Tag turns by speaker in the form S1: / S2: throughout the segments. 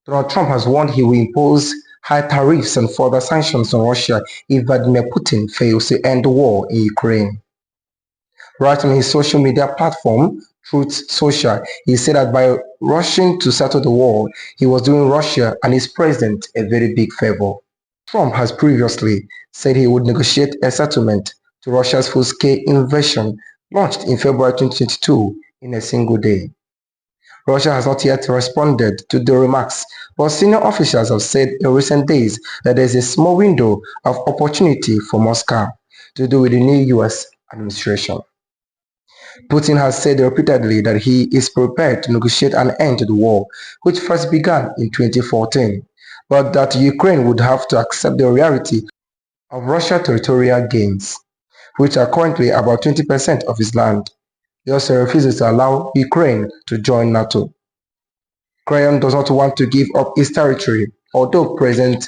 S1: Donald Trump has warned he will impose high tariffs and further sanctions on Russia if Vladimir Putin fails to end the war in Ukraine. Right on his social media platform, Truth Social, he said that by rushing to settle the war, he was doing Russia and its president a very big favor. Trump has previously said he would negotiate a settlement to Russia's full-scale invasion launched in February 2022 in a single day. Russia has not yet responded to the remarks, but senior officials have said in recent days that there is a small window of opportunity for Moscow to do with the new US administration. Putin has said repeatedly that he is prepared to negotiate an end to the war, which first began in 2014, but that Ukraine would have to accept the reality of Russia's territorial gains, which are currently about 20% of its land. He also refuses to allow Ukraine to join NATO. Ukraine does not want to give up its territory, although President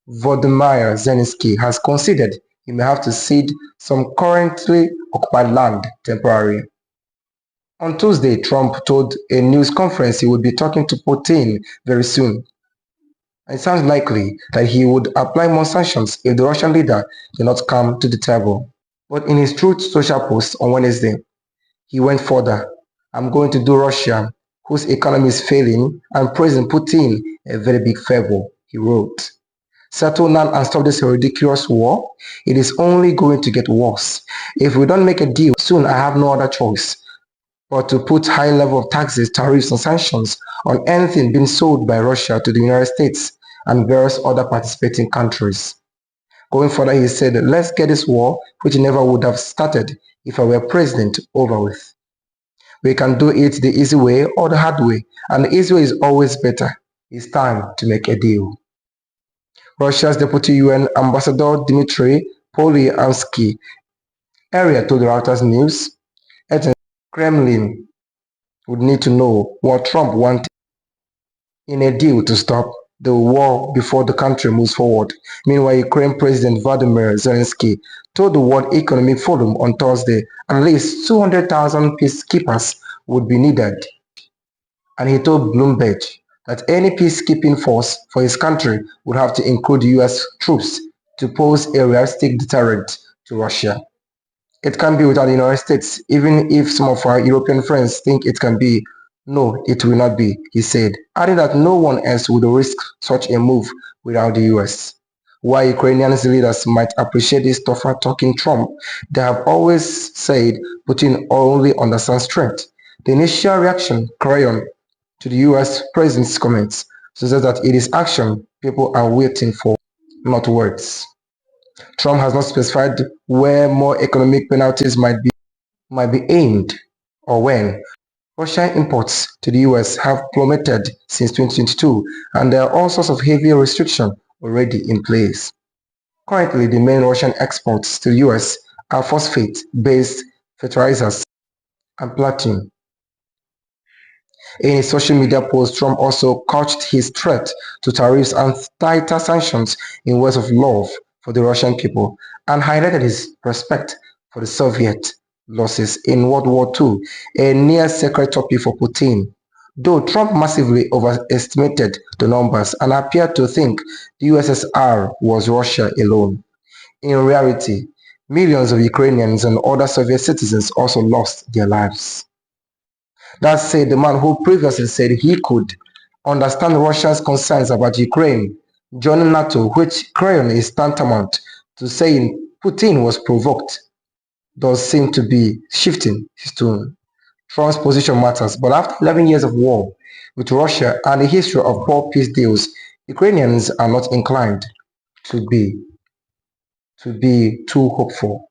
S1: Volodymyr Zelensky has conceded he may have to cede some currently occupied land temporarily. On Tuesday, Trump told a news conference he would be talking to Putin very soon. It sounds likely that he would apply more sanctions if the Russian leader did not come to the table. But in his Truth Social post on Wednesday, he went further. "I'm going to do Russia, whose economy is failing, and President Putin a very big favor," he wrote. "Settle now and stop this ridiculous war. It is only going to get worse. If we don't make a deal soon, I have no other choice but to put high level of taxes, tariffs, and sanctions on anything being sold by Russia to the United States and various other participating countries." Going further, he said, "Let's get this war, which never would have started if I were president, over with. We can do it the easy way or the hard way, and the easy way is always better. It's time to make a deal." Russia's Deputy UN Ambassador Dmitry Polyansky earlier told Reuters News, Kremlin would need to know what Trump wanted in a deal to stop the war before the country moves forward. Meanwhile, Ukraine President Vladimir Zelensky told the World Economic Forum on Thursday at least 200,000 peacekeepers would be needed. And he told Bloomberg that any peacekeeping force for his country would have to include US troops to pose a realistic deterrent to Russia. "It can't be without the United States, even if some of our European friends think it can be. No, it will not be," he said, adding that no one else would risk such a move without the US. While Ukrainian leaders might appreciate this tougher talking Trump, they have always said Putin only understands strength. The initial reaction, Crayon, to the US president's comments suggests that it is action people are waiting for, not words. Trump has not specified where more economic penalties might be aimed or when. Russian imports to the US have plummeted since 2022, and there are all sorts of heavy restrictions already in place. Currently, the main Russian exports to the US are phosphate-based fertilizers and platinum. In his social media post, Trump also couched his threat to tariffs and tighter sanctions in words of love for the Russian people and highlighted his respect for the Soviet losses in World War II, a near-sacred topic for Putin. Though Trump massively overestimated the numbers and appeared to think the USSR was Russia alone. In reality, millions of Ukrainians and other Soviet citizens also lost their lives. That said, the man who previously said he could understand Russia's concerns about Ukraine joining NATO, which Crayon is tantamount to saying Putin was provoked, does seem to be shifting his tone. Trump's position matters, but after 11 years of war with Russia and a history of poor peace deals, Ukrainians are not inclined to be too hopeful.